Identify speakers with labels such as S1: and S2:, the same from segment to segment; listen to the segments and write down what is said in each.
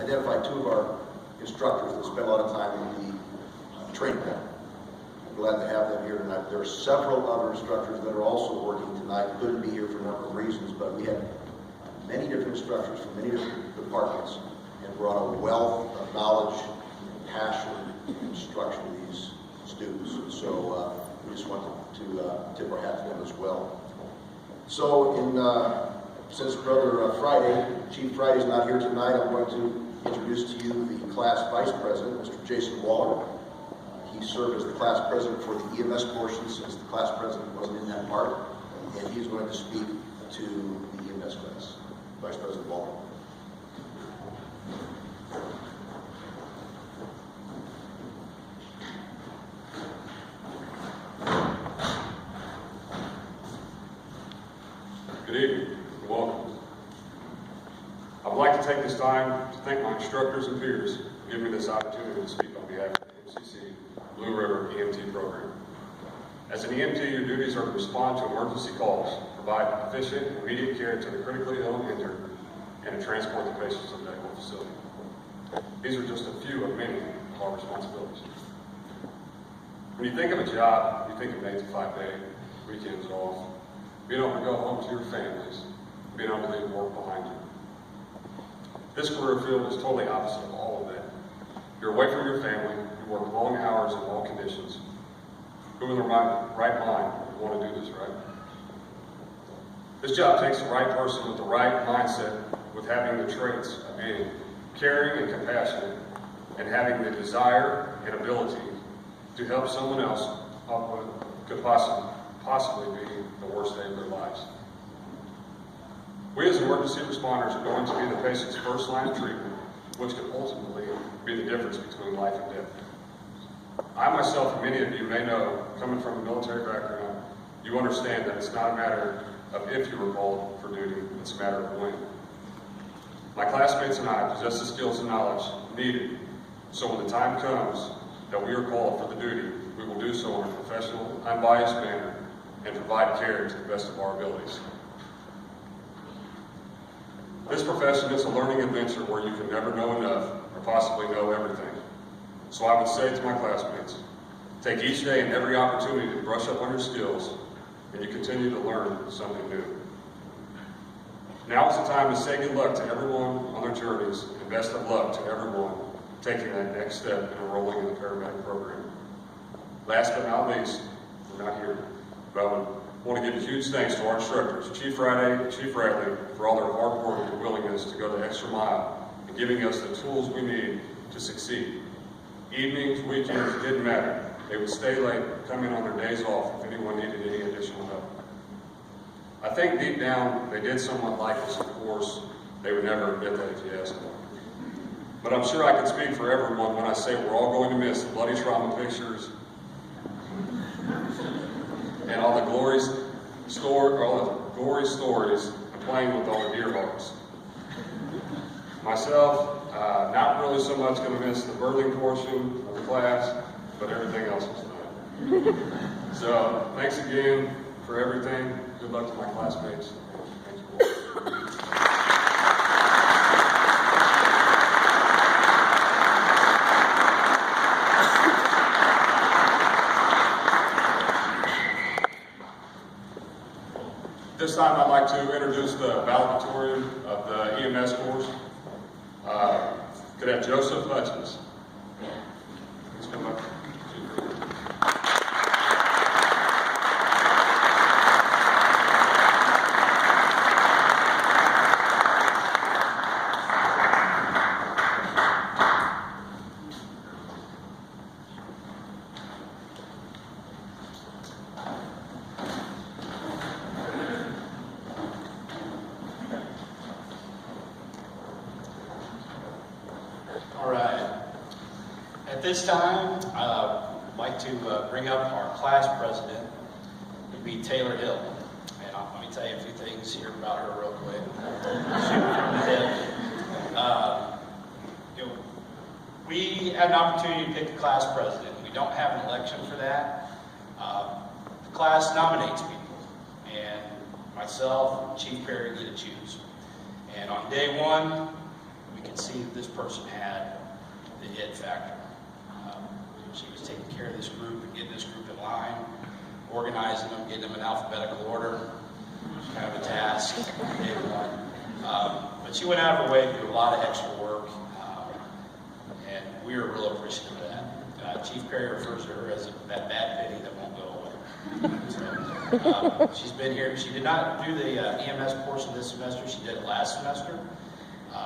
S1: identified two of our instructors that spend a lot of time in the training camp. I'm glad to have them here tonight. There are several other instructors that are also working tonight, couldn't be here for a number of reasons, but we had many different instructors from many different departments and brought a wealth of knowledge and passion and instruction to these students. So we just want to tip our hat to them as well. So since Brother Chief Friday's not here tonight, I'm going to introduce to you the class vice president, Mr. Jason Waller. He served as the class president for the EMS portion since the class president wasn't in that part, and he's going to speak to the EMS class. Vice President Waller.
S2: Good evening and welcome. I would like to take this time to thank my instructors and peers for giving me this opportunity to speak on behalf of the MCC Blue River EMT program. As an EMT, your duties are to respond to emergency calls, provide efficient, immediate care to the critically ill and injured, and to transport the patients to the medical facility. These are just a few of many of our responsibilities. When you think of a job, you think of an 8 to 5 day, weekends off, being able to go home to your families, being able to leave work behind you. This career field is totally opposite of all of that. You're away from your family, you work long hours in all conditions. Who in their right mind would want to do this, right? This job takes the right person with the right mindset, with having the traits of being caring and compassionate, and having the desire and ability to help someone else up what could possibly be the worst day of their lives. We as emergency responders are going to be the patient's first line of treatment, which could ultimately be the difference between life and death. I myself, and many of you may know, coming from a military background, you understand that it's not a matter of if you were called for duty, it's a matter of when. My classmates and I possess the skills and knowledge needed, so when the time comes that we are called for the duty, we will do so in a professional, unbiased manner and provide care to the best of our abilities. This profession is a learning adventure where you can never know enough or possibly know everything. So I would say to my classmates, take each day and every opportunity to brush up on your skills, and you continue to learn something new. Now is the time to say good luck to everyone on their journeys, and best of luck to everyone taking that next step in enrolling in the paramedic program. Last but not least, we're not here, but I want to give a huge thanks to our instructors, Chief Friday and Chief Radley, for all their hard work and willingness to go the extra mile in giving us the tools we need to succeed. Evenings, weekends, it didn't matter. They would stay late, come in on their days off if anyone needed any additional help. I think deep down, they did somewhat like us, of course. They would never admit that if you asked them. But I'm sure I can speak for everyone when I say we're all going to miss the bloody trauma pictures and all the gory stories and playing with all the deer hearts. Myself, not really so much going to miss the birthing portion of the class, but everything else was fine. So, thanks again for everything. Good luck to my classmates. Thank you. This time I'd like to introduce the valedictorian of the EMS course, Cadet Joseph Hutchins. Please come up.
S3: All right. At this time, I'd like to bring up our class president, would be Taylor Hill. And let me tell you a few things here about her real quick. Shooting from the hip. We had an opportunity to pick a class president. We don't have an election for that. The class nominates people, and myself and Chief Perry get to choose. And on day one, we you could see that this person had the it factor. She was taking care of this group and getting this group in line, organizing them, getting them in alphabetical order. Kind of a task, big one. But she went out of her way to do a lot of extra work, and we were real appreciative of that. Chief Perry refers to her as that bad pity that won't go away. So, she's been here. She did not do the EMS portion this semester. She did it last semester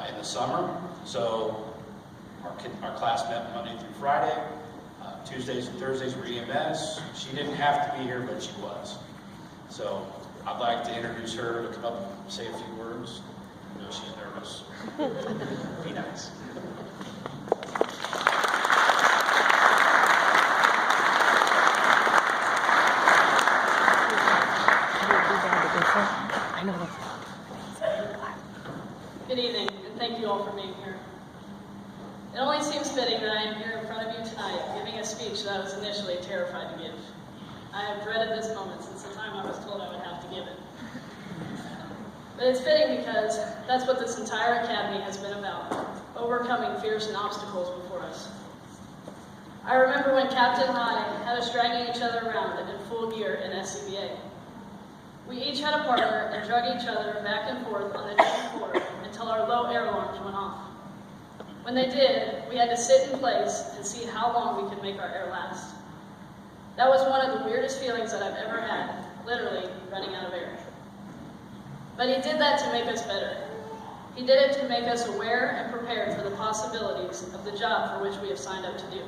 S3: in the summer. So our class met Monday through Friday. Tuesdays and Thursdays were EMS. She didn't have to be here, but she was. So I'd like to introduce her to come up and say a few words. I know she's nervous. Be nice.
S4: Good evening, and thank you all for being here. It only seems fitting that I am here in front of you tonight, giving a speech that I was initially terrified to give. I have dreaded this moment since the time I was told I would have to give it. But it's fitting because that's what this entire academy has been about, overcoming fears and obstacles before us. I remember when Captain High had us dragging each other around in full gear in SCBA. We each had a partner and drug each other back and forth on the gym floor until our low air alarms went off. When they did, we had to sit in place and see how long we could make our air last. That was one of the weirdest feelings that I've ever had, literally running out of air. But he did that to make us better. He did it to make us aware and prepared for the possibilities of the job for which we have signed up to do.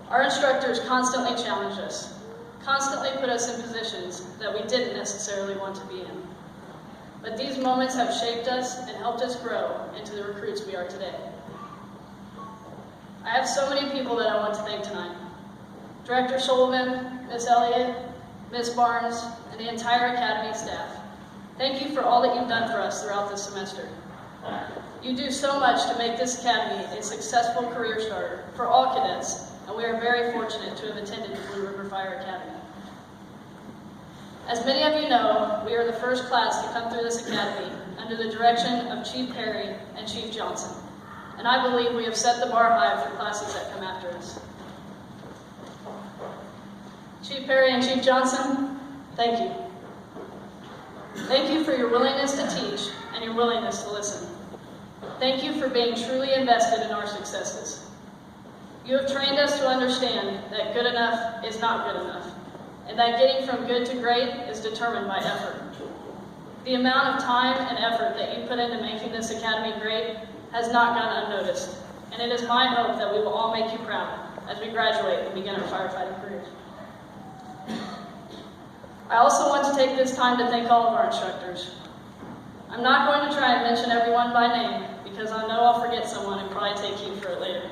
S4: Our instructors constantly challenged us, constantly put us in positions that we didn't necessarily want to be in. But these moments have shaped us and helped us grow into the recruits we are today. I have so many people that I want to thank tonight. Director Sullivan, Miss Elliott, Miss Barnes, and the entire Academy staff. Thank you for all that you've done for us throughout this semester. You do so much to make this Academy a successful career starter for all cadets, and we are very fortunate to have attended the Blue River Fire Academy. As many of you know, we are the first class to come through this academy under the direction of Chief Perry and Chief Johnson, and I believe we have set the bar high for classes that come after us. Chief Perry and Chief Johnson, thank you. Thank you for your willingness to teach and your willingness to listen. Thank you for being truly invested in our successes. You have trained us to understand that good enough is not good enough, and that getting from good to great is determined by effort. The amount of time and effort that you put into making this academy great has not gone unnoticed, and it is my hope that we will all make you proud as we graduate and begin our firefighting careers. I also want to take this time to thank all of our instructors. I'm not going to try and mention everyone by name because I know I'll forget someone and probably take heat for it later.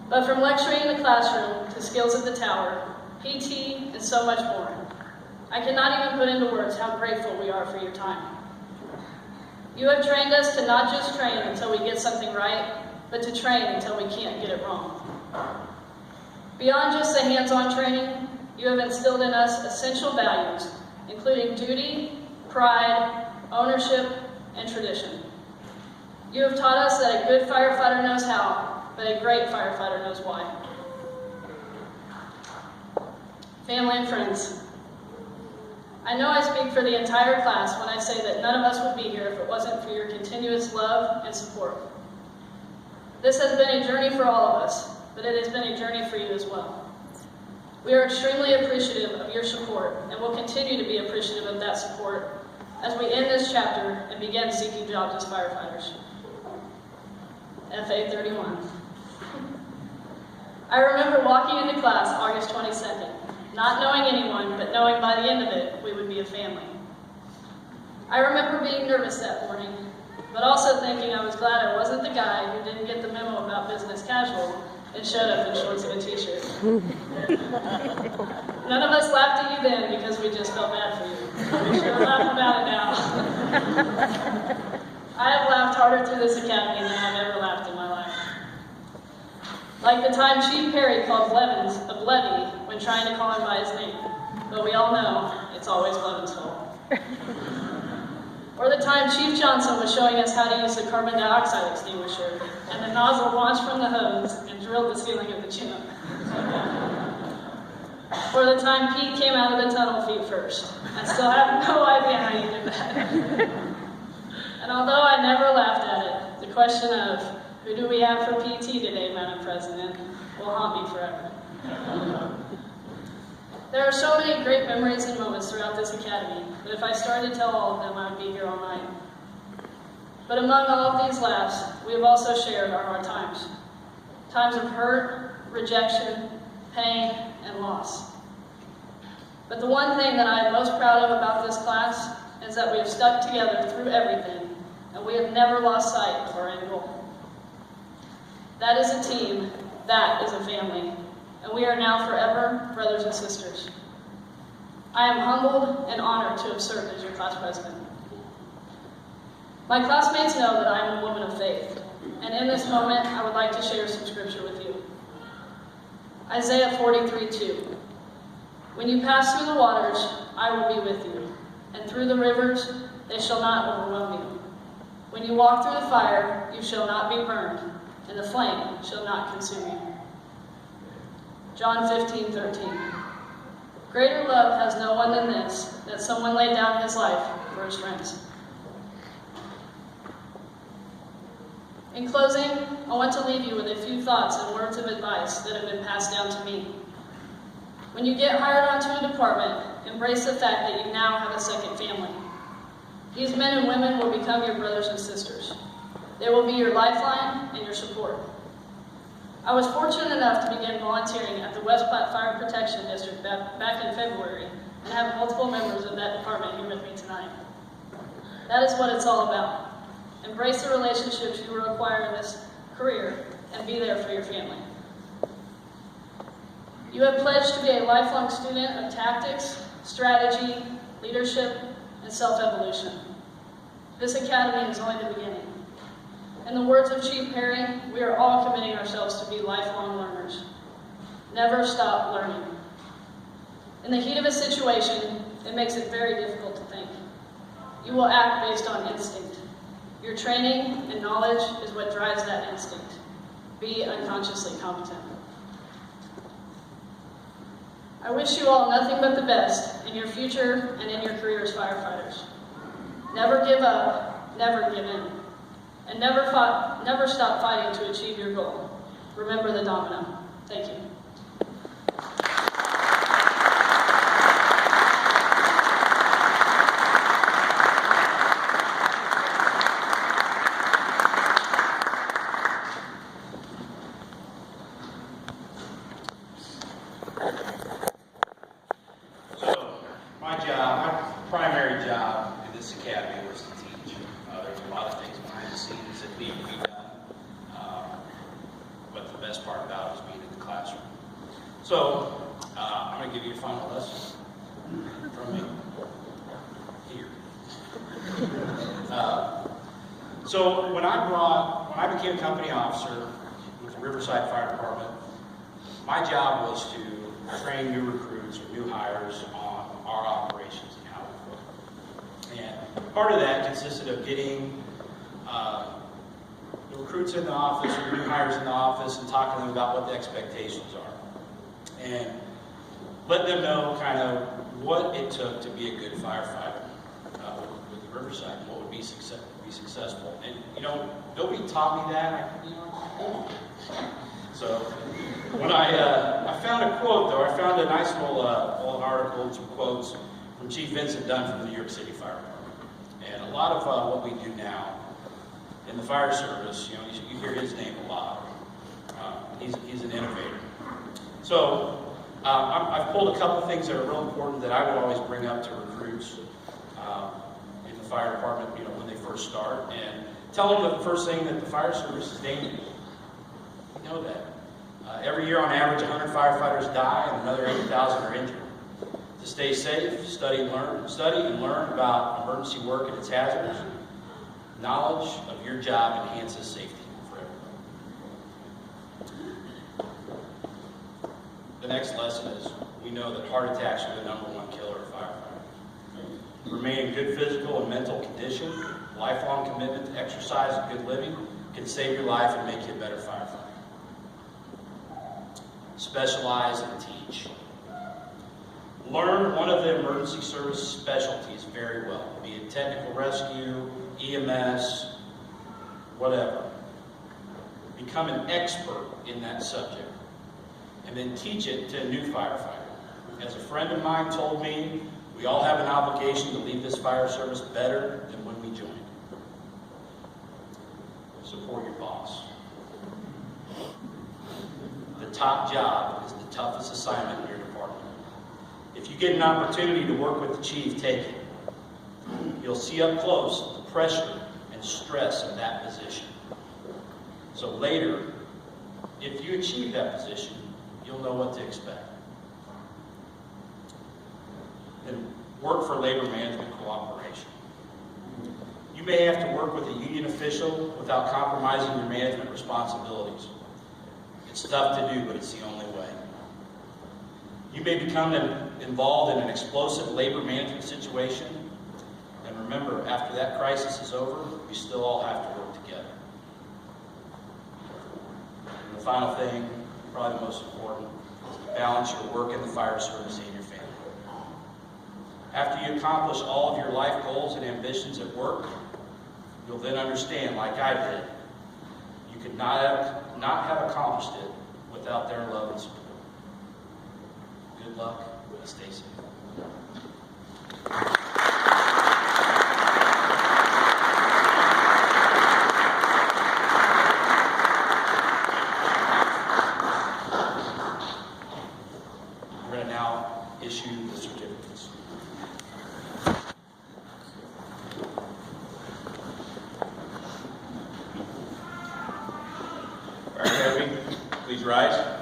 S4: But from lecturing in the classroom to skills at the tower, PT, and so much more, I cannot even put into words how grateful we are for your time. You have trained us to not just train until we get something right, but to train until we can't get it wrong. Beyond just the hands-on training, you have instilled in us essential values, including duty, pride, ownership, and tradition. You have taught us that a good firefighter knows how, but a great firefighter knows why. Family and friends, I know I speak for the entire class when I say that none of us would be here if it wasn't for your continuous love and support. This has been a journey for all of us, but it has been a journey for you as well. We are extremely appreciative of your support and will continue to be appreciative of that support as we end this chapter and begin seeking jobs as firefighters. FA 31. I remember walking into class August 22nd, not knowing anyone, but knowing by the end of it, we would be a family. I remember being nervous that morning, but also thinking I was glad I wasn't the guy who didn't get the memo about business casual and showed up in shorts and a t-shirt. None of us laughed at you then because we just felt bad for you. We sure laugh about it now. I have laughed harder through this academy than I've ever laughed in my life. Like the time Chief Perry called Blevins a Blevy when trying to call him by his name. But we all know it's always Blevins' fault. Or the time Chief Johnson was showing us how to use the carbon dioxide extinguisher, and the nozzle launched from the hose and drilled the ceiling of the Chinook. Or the time Pete came out of the tunnel feet first. I still have no idea how you did that. And although I never laughed at it, the question of, who do we have for PT today, Madam President, will haunt me forever. There are so many great memories and moments throughout this academy, but if I started to tell all of them, I would be here all night. But among all of these laughs, we have also shared our hard times. Times of hurt, rejection, pain, and loss. But the one thing that I am most proud of about this class is that we have stuck together through everything, and we have never lost sight of our end goal. That is a team, that is a family, and we are now forever brothers and sisters. I am humbled and honored to have served as your class president. My classmates know that I am a woman of faith, and in this moment, I would like to share some scripture with you. Isaiah 43:2. When you pass through the waters, I will be with you, and through the rivers, they shall not overwhelm you. When you walk through the fire, you shall not be burned, and the flame shall not consume you. John 15:13. Greater love has no one than this, that someone laid down his life for his friends. In closing, I want to leave you with a few thoughts and words of advice that have been passed down to me. When you get hired onto a department, embrace the fact that you now have a second family. These men and women will become your brothers and sisters. They will be your lifeline and your support. I was fortunate enough to begin volunteering at the West Platte Fire Protection District back in February and have multiple members of that department here with me tonight. That is what it's all about. Embrace the relationships you will acquire in this career and be there for your family. You have pledged to be a lifelong student of tactics, strategy, leadership, and self-evolution. This academy is only the beginning. In the words of Chief Perry, we are all committing ourselves to be lifelong learners. Never stop learning. In the heat of a situation, it makes it very difficult to think. You will act based on instinct. Your training and knowledge is what drives that instinct. Be unconsciously competent. I wish you all nothing but the best in your future and in your career as firefighters. Never give up, never give in, and never stop fighting to achieve your goal. Remember the domino. Thank you.
S3: My primary job in this academy was to teach. There's a lot of things behind the scenes that need to be done, but the best part about it is being in the classroom. So, I'm going to give you a final lesson from me here. So when I became company officer with the Riverside Fire Department, my job was to train new recruits or new hires on our operations and how we work. And part of that consisted of getting the recruits in the office or new hires in the office and talking to them about what the expectations are. And let them know kind of what it took to be a good firefighter with the Riverside, what would be successful. And, you know, nobody taught me that. So when I found a quote, though, I found a nice little article and some quotes from Chief Vincent Dunn from the New York City Fire Department. And a lot of what we do now in the fire service, you know, you hear his name a lot. He's an innovator. So I've pulled a couple things that are real important that I would always bring up to recruits in the fire department, you know, when they first start, and tell them that the first thing that the fire service is dangerous. You know that. Every year, on average, 100 firefighters die and another 8,000 are injured. To stay safe, study and learn about emergency work and its hazards. Knowledge of your job enhances safety for everyone. The next lesson is we know that heart attacks are the #1 killer of firefighters. remain in good physical and mental condition, lifelong commitment to exercise and good living can save your life and make you a better firefighter. Specialize and teach. Learn one of the emergency service specialties very well, be it technical rescue, EMS, whatever. Become an expert in that subject, and then teach it to a new firefighter. As a friend of mine told me, we all have an obligation to leave this fire service better than when we joined. Support your boss. The top job is the toughest assignment in your department. If you get an opportunity to work with the chief, take it. You'll see up close the pressure and stress of that position. So later, if you achieve that position, you'll know what to expect. And work for labor management cooperation. You may have to work with a union official without compromising your management responsibilities. It's tough to do, but it's the only way. You may become involved in an explosive labor management situation, and remember, after that crisis is over, we still all have to work together. And the final thing, probably the most important, is to balance your work in the fire service and your family. After you accomplish all of your life goals and ambitions at work, you'll then understand, like I did, you could not have accomplished it without their love and support. Good luck, and stay safe. We're going to now issue the certificates. All right, Harvey, please rise.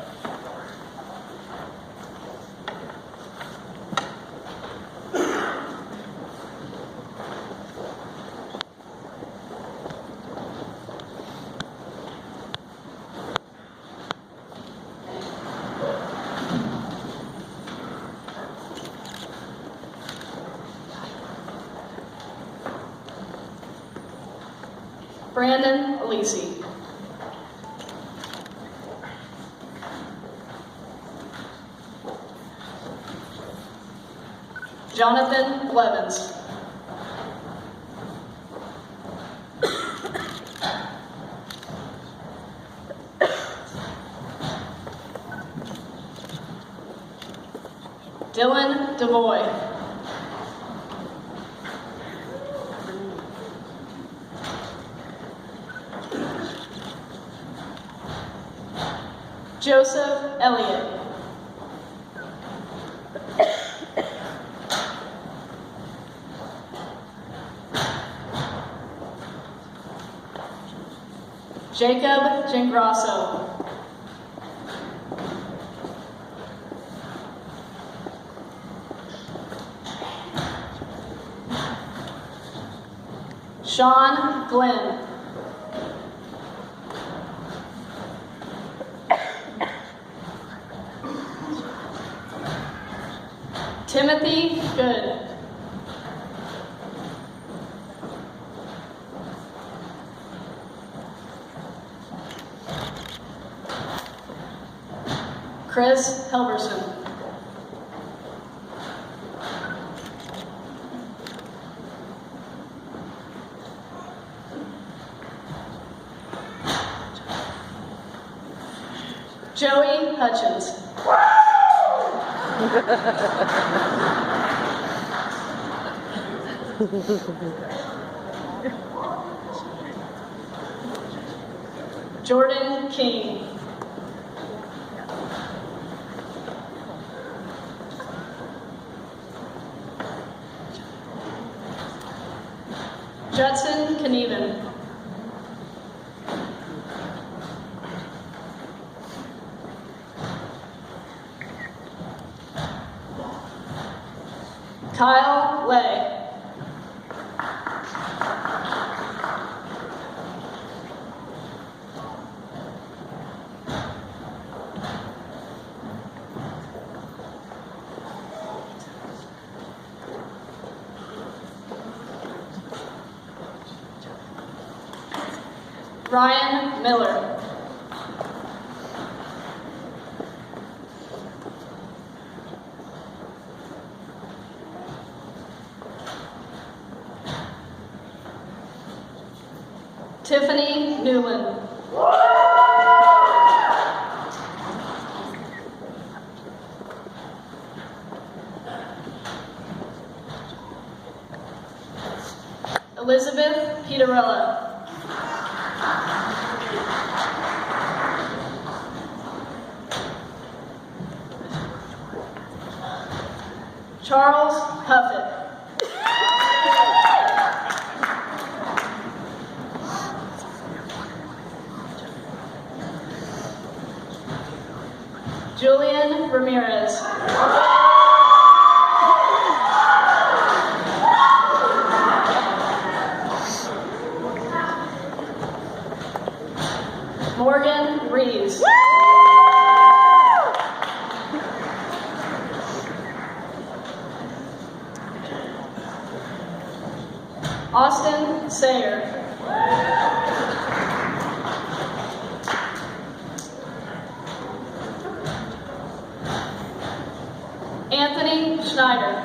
S4: Brandon Alisi. Jonathan Blevins. Dylan DeVoy. Joseph Elliott. Jacob Gengrasso. Sean Glenn. Timothy Good. Chris Helverson. Joey Hutchins. Jordan King. Judson Knieven. Kyle Lay. Ryan Miller. Tiffany Newland. Elizabeth Peterella. Charles Huffett. Julian Ramirez. Morgan Reeves. Austin Sayer. Anthony Schneider.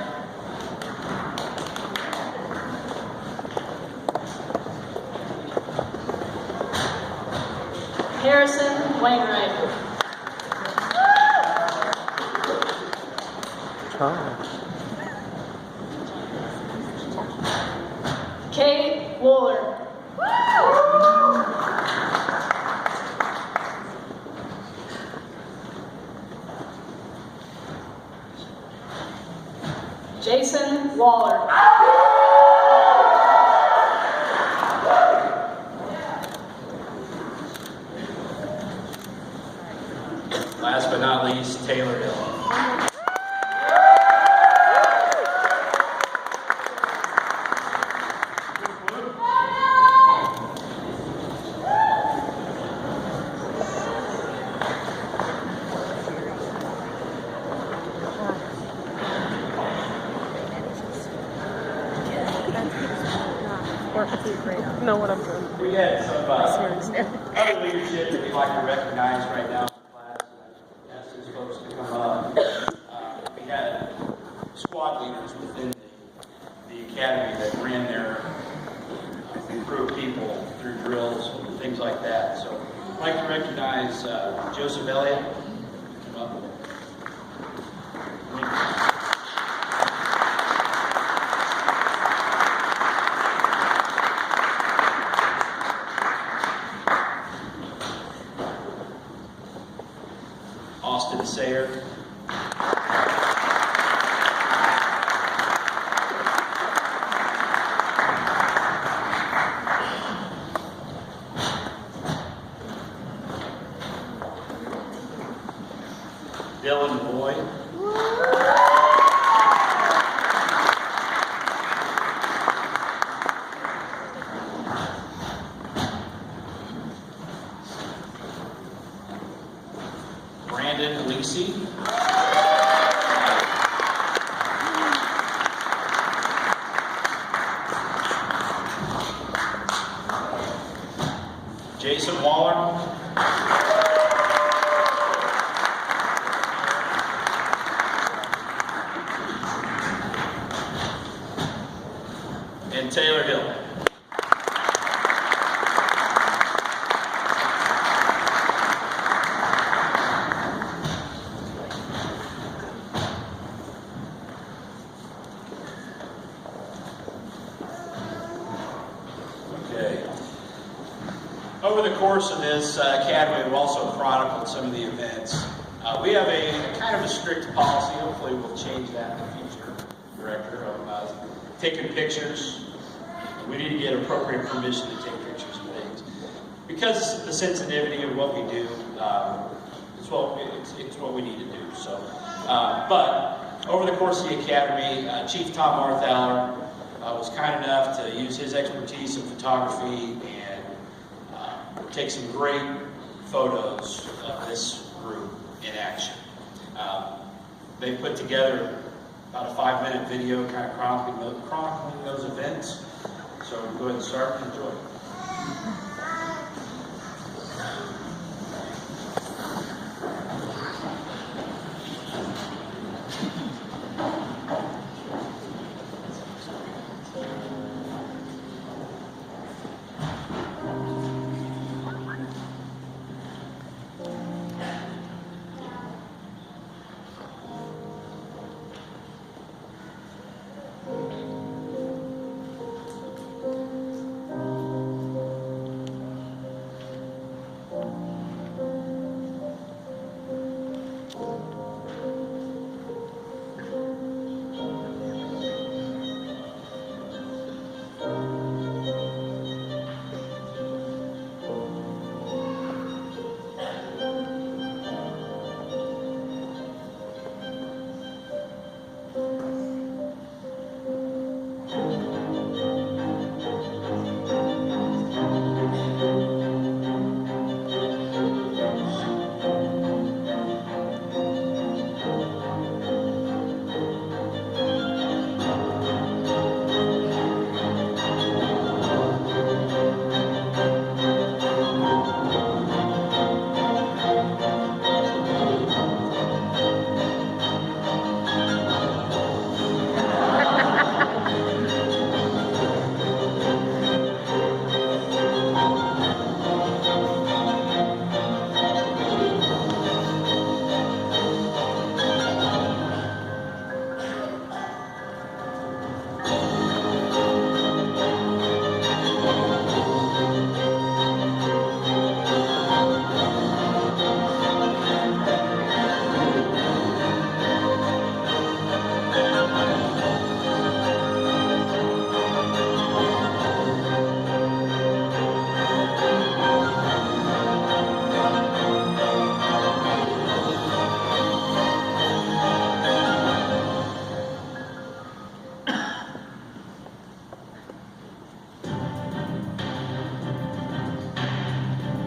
S4: Harrison Wainwright. Kate Wooler. Jason Waller.
S3: Last but not least, Taylor Hill.
S5: Know what I'm doing.
S3: We had some
S5: Seriously.
S3: other leadership that we'd like to recognize right now in the class. I asked these folks to come up. We had squad leaders within the academy that ran their improved people through drills and things like that. So I'd like to recognize Joseph Elliott. Come up. Austin Sayer. Dylan Boyd. Brandon Lisi. Jason Waller. And Taylor Hill. Okay. Over the course of this academy, we've also chronicled some of the events. We have a kind of a strict policy. Hopefully, we'll change that in the future, Director, of taking pictures. We need to get appropriate permission to take pictures of things. Because of the sensitivity of what we do, it's what we need to do. So, but over the course of the academy, Chief Tom Marthaler was kind enough to use his expertise in photography and take some great photos of this group in action. They put together about a 5-minute video kind of chronicling those events. So go ahead and start and enjoy.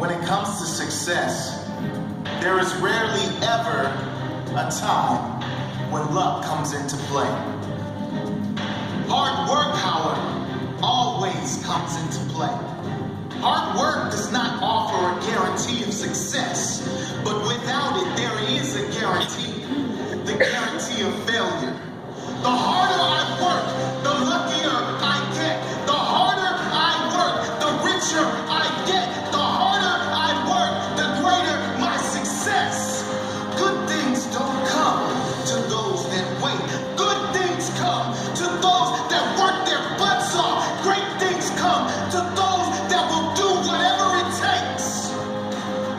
S5: when it comes to success, there is rarely ever a time when luck comes into play. Hard work, however, always comes into play. Hard work does not offer a guarantee of success, but without it, there is a guarantee, the guarantee of failure. The harder I work, the luckier I get. The harder I work, the richer I get. The harder I work, the greater my success. Good things don't come to those that wait. Good things come to those that work their butts off. Great things come to those that will do whatever it takes.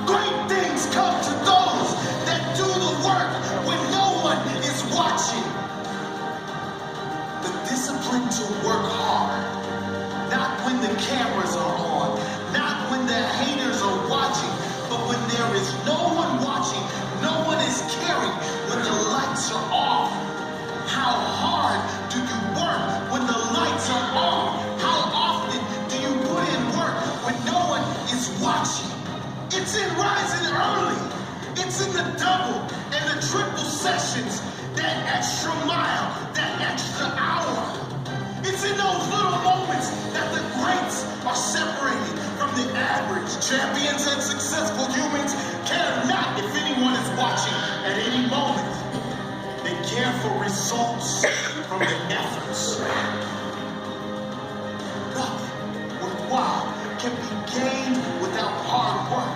S5: Great things come to those that do the work when no one is watching. The discipline to work hard, not when the cameras are on, not when the haters are watching, but when there is no one watching, no one is caring, when the lights are off. How hard do you work when the lights are off? How often do you put in work when no one is watching? It's in rising early. It's in the double and the triple sessions, that extra mile, that extra hour. It's in those little moments that the greats are separated from the average. Champions and successful humans care not if anyone is watching at any moment. They care for results from the efforts. Nothing worthwhile can be gained without hard work.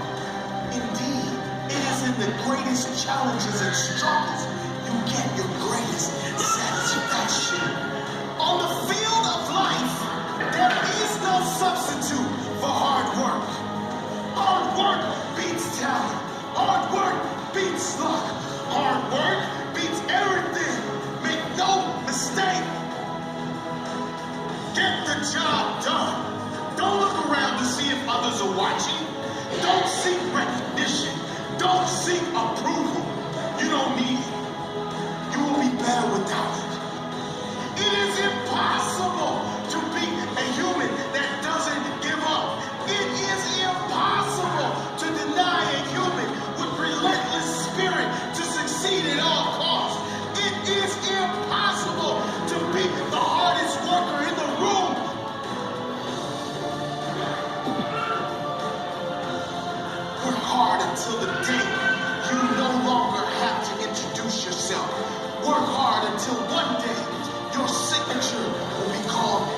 S5: Indeed, it is in the greatest challenges and struggles you get your greatest satisfaction. On the field of life, there is no substitute for hard work. Hard work beats talent. Hard work beats luck. Hard work beats everything. Make no mistake. Get the job done. Don't look around to see if others are watching. Don't seek recognition. Don't seek approval. You don't need it. You will be better without it. It is impossible to be a human that doesn't give up. It is impossible to deny a human with relentless spirit to succeed at all costs. It is impossible to be the hardest worker in the room. Work hard until the day you no longer have to introduce yourself. Work hard until one day your signature will be called